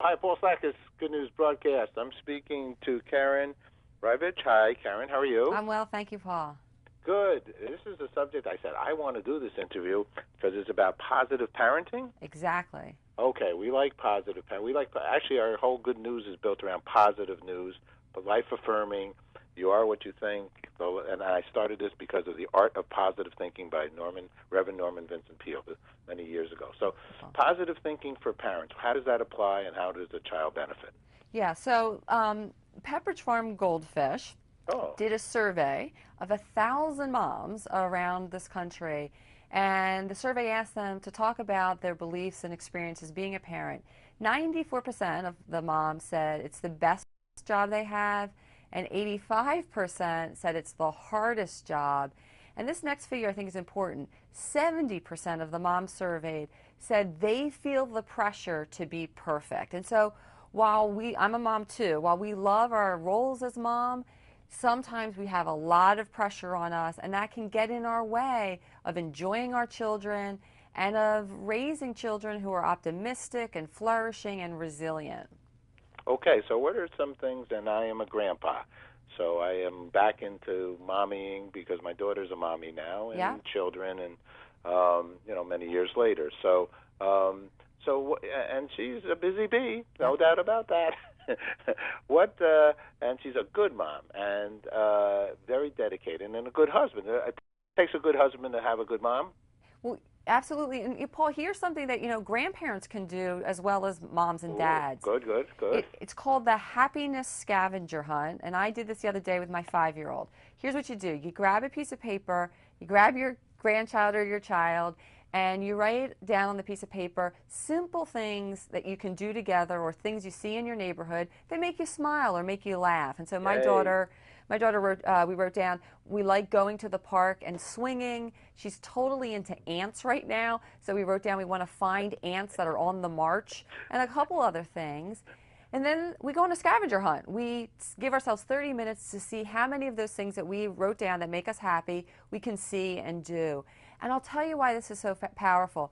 Hi, Paul Sackis, Good News Broadcast. I'm speaking to Karen Reivich. Hi, Karen. How are you? I'm well, thank you, Paul. Good. This is a subject I said I want to do this interview because it's about positive parenting. Exactly. Okay, we like positive parenting. Actually, our whole Good News is built around positive news, but life-affirming. You are what you think. And I started this because of The Art of Positive Thinking by Reverend Norman Vincent Peale many years ago. So positive thinking for parents, how does that apply and how does the child benefit? Yeah, so Pepperidge Farm Goldfish did a survey of 1,000 moms around this country, and the survey asked them to talk about their beliefs and experiences being a parent. 94% of the moms said it's the best job they have, and 85% said it's the hardest job. And this next figure I think is important. 70% of the moms surveyed said they feel the pressure to be perfect. And so while I'm a mom too, while we love our roles as mom, sometimes we have a lot of pressure on us, and that can get in our way of enjoying our children and of raising children who are optimistic and flourishing and resilient. Okay, so what are some things, and I am a grandpa, so I am back into mommying because my daughter's a mommy now and children and, many years later. So, and she's a busy bee, no doubt about that. And she's a good mom and very dedicated and a good husband. It takes a good husband to have a good mom. Well, absolutely. And Paul, here's something that grandparents can do as well as moms and dads. Good. It's called the happiness scavenger hunt, and I did this the other day with my 5-year-old. Here's what you do: you grab a piece of paper, you grab your grandchild or your child, and you write down on the piece of paper simple things that you can do together or things you see in your neighborhood that make you smile or make you laugh. And so my daughter wrote, we wrote down, we like going to the park and swinging. She's totally into ants right now, so we wrote down we want to find ants that are on the march, and a couple other things. And then we go on a scavenger hunt. We give ourselves 30 minutes to see how many of those things that we wrote down that make us happy we can see and do. And I'll tell you why this is so powerful.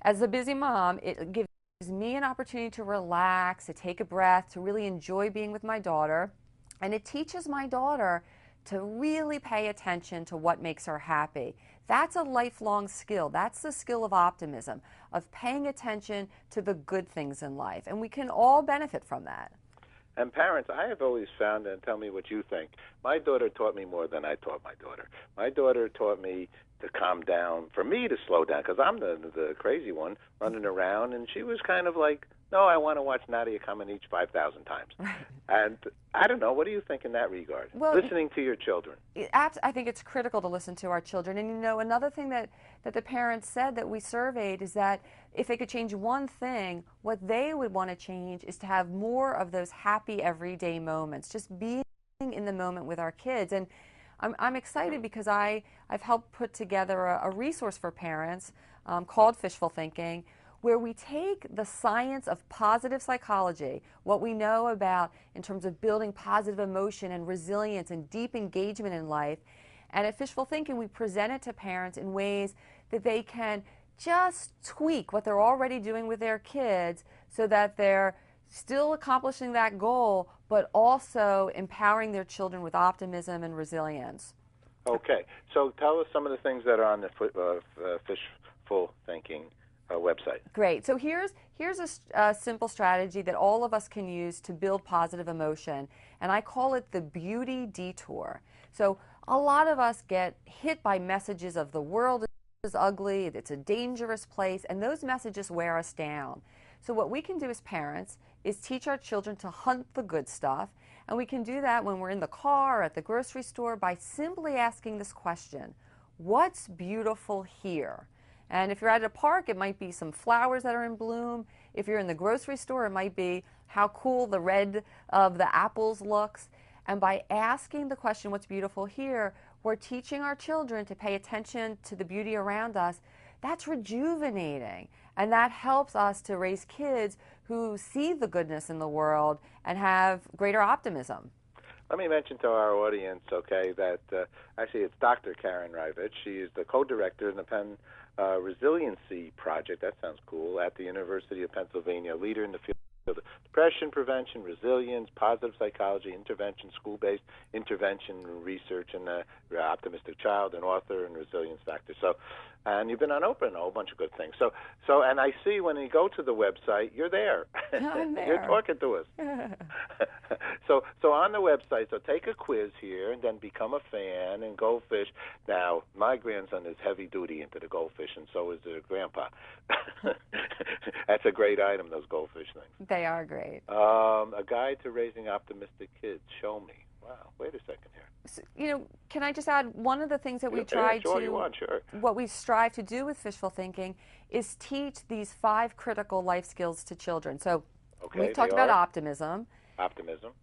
As a busy mom, it gives me an opportunity to relax, to take a breath, to really enjoy being with my daughter. And it teaches my daughter to really pay attention to what makes her happy. That's a lifelong skill. That's the skill of optimism, of paying attention to the good things in life. And we can all benefit from that. And parents, I have always found, and tell me what you think, my daughter taught me more than I taught my daughter. My daughter taught me to calm down, for me to slow down, because I'm the crazy one running around, and she was kind of like, no, I want to watch Nadia Comaneci 5,000 times. Right. And I don't know, what do you think in that regard? Well, listening to your children. I think it's critical to listen to our children. And another thing that the parents said that we surveyed is that if they could change one thing, what they would want to change is to have more of those happy everyday moments, just being in the moment with our kids. And I'm excited because I've helped put together a resource for parents called Fishville Thinking, where we take the science of positive psychology, what we know about in terms of building positive emotion and resilience and deep engagement in life, and at Fishville Thinking we present it to parents in ways that they can just tweak what they're already doing with their kids so that they're still accomplishing that goal, but also empowering their children with optimism and resilience. Okay, so tell us some of the things that are on the Fishville Thinking website. Great. So here's a simple strategy that all of us can use to build positive emotion, and I call it the beauty detour. So a lot of us get hit by messages of the world is ugly, it's a dangerous place, and those messages wear us down. So what we can do as parents is teach our children to hunt the good stuff, and we can do that when we're in the car or at the grocery store by simply asking this question: what's beautiful here? And if you're at a park, it might be some flowers that are in bloom. If you're in the grocery store, it might be how cool the red of the apples looks. And by asking the question, what's beautiful here, we're teaching our children to pay attention to the beauty around us. That's rejuvenating. And that helps us to raise kids who see the goodness in the world and have greater optimism. Let me mention to our audience, okay, that actually it's Dr. Karen Reivich. She is the co-director in the Penn Resiliency Project, that sounds cool, at the University of Pennsylvania, leader in the field depression prevention, resilience, positive psychology, intervention, school-based intervention, research, and optimistic child, and author, and resilience factor. So, and you've been on Oprah and a whole bunch of good things. So, and I see when you go to the website, you're there. I'm there. You're talking to us. So on the website, so take a quiz here and then become a fan and go fish. Now, my grandson is heavy duty into the goldfish, and so is their grandpa. That's a great item, those goldfish things. They are great. A guide to raising optimistic kids. Show me. Wow. Wait a second here. So, can I just add, one of the things that we what we strive to do with Fishville Thinking is teach these 5 critical life skills to children. So we've talked about optimism.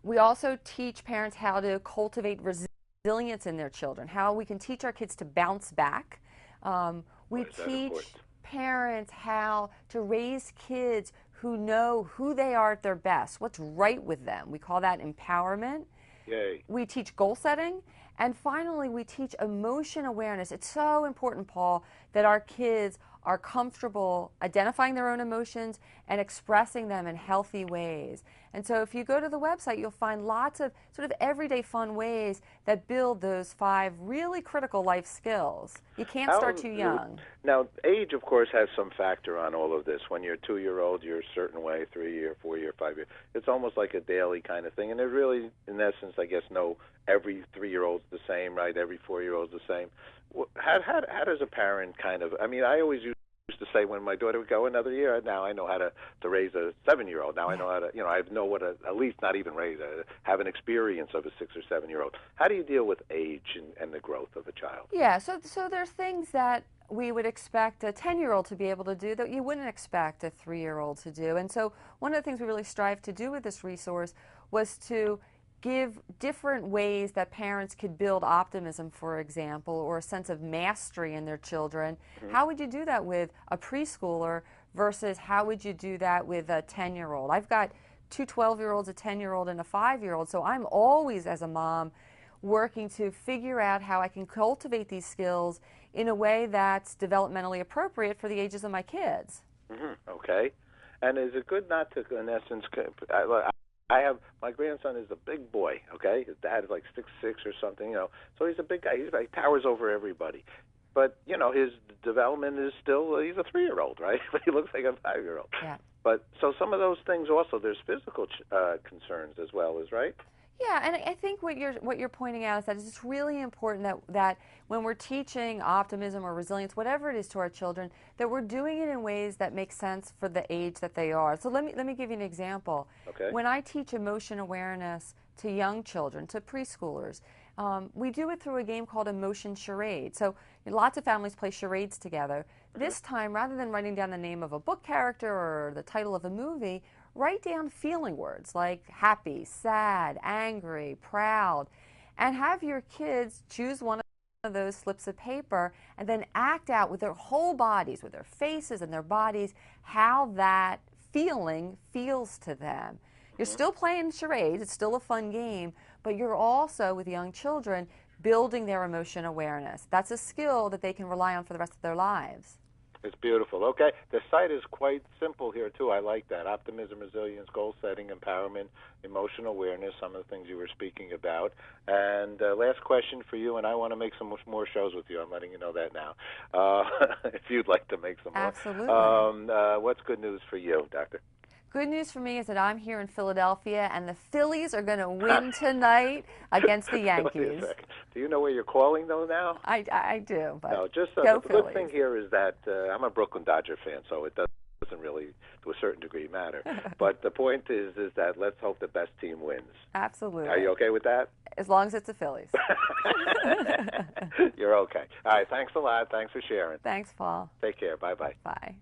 We also teach parents how to cultivate resilience in their children, how we can teach our kids to bounce back. We teach parents how to raise kids who know who they are at their best, what's right with them. We call that empowerment. Yay. We teach goal setting. And finally, we teach emotion awareness. It's so important, Paul, that our kids are comfortable identifying their own emotions and expressing them in healthy ways. And so if you go to the website, you'll find lots of sort of everyday fun ways that build those 5 really critical life skills. You can't start too young. Now, age, of course, has some factor on all of this. When you're a 2-year-old, you're a certain way, 3-year, 4-year, 5-year. It's almost like a daily kind of thing. And it really, in essence, I guess, no, every 3-year-old's the same, right? Every 4-year-old's the same. How does a parent kind of, I mean, I always used to say when my daughter would go another year, now I know how to raise a 7-year-old. Now I know how to, I know what at least not even raise, have an experience of a 6 or 7-year-old. How do you deal with age and the growth of a child? Yeah, so there's things that we would expect a 10-year-old to be able to do that you wouldn't expect a 3-year-old to do. And so one of the things we really strive to do with this resource was to give different ways that parents could build optimism, for example, or a sense of mastery in their children. Mm-hmm. How would you do that with a preschooler versus how would you do that with a 10-year-old? I've got 2 12-year-olds, a 10-year-old, and a 5-year-old, so I'm always, as a mom, working to figure out how I can cultivate these skills in a way that's developmentally appropriate for the ages of my kids. Mm-hmm. Okay. And is it good not to, in essence, my grandson is a big boy, okay? His dad is like 6'6" or something, so he's a big guy. He towers over everybody. But, his development is still, he's a 3-year-old, right? But he looks like a 5-year-old. Yeah. But so some of those things also, there's physical concerns as well, is right? Yeah, and I think what you're pointing out is that it's really important that when we're teaching optimism or resilience, whatever it is to our children, that we're doing it in ways that make sense for the age that they are. So let me give you an example. Okay. When I teach emotion awareness to young children, to preschoolers, we do it through a game called Emotion Charade. So lots of families play charades together. Mm-hmm. This time, rather than writing down the name of a book character or the title of a movie, write down feeling words like happy, sad, angry, proud, and have your kids choose one of those slips of paper and then act out with their whole bodies, with their faces and their bodies, how that feeling feels to them. You're still playing charades, it's still a fun game, but you're also, with young children, building their emotion awareness. That's a skill that they can rely on for the rest of their lives. It's beautiful. Okay. The site is quite simple here, too. I like that. Optimism, resilience, goal setting, empowerment, emotional awareness, some of the things you were speaking about. And last question for you, and I want to make some more shows with you. I'm letting you know that now, if you'd like to make some more. Absolutely. What's good news for you, Doctor? Good news for me is that I'm here in Philadelphia, and the Phillies are going to win tonight again't the Yankees. Do you know where you're calling, though, now? I do. But no, just go the Phillies. good thing here is that I'm a Brooklyn Dodger fan, so it doesn't really, to a certain degree, matter. But the point is that let's hope the best team wins. Absolutely. Are you okay with that? As long as it's the Phillies. You're okay. All right, thanks a lot. Thanks for sharing. Thanks, Paul. Take care. Bye-bye. Bye.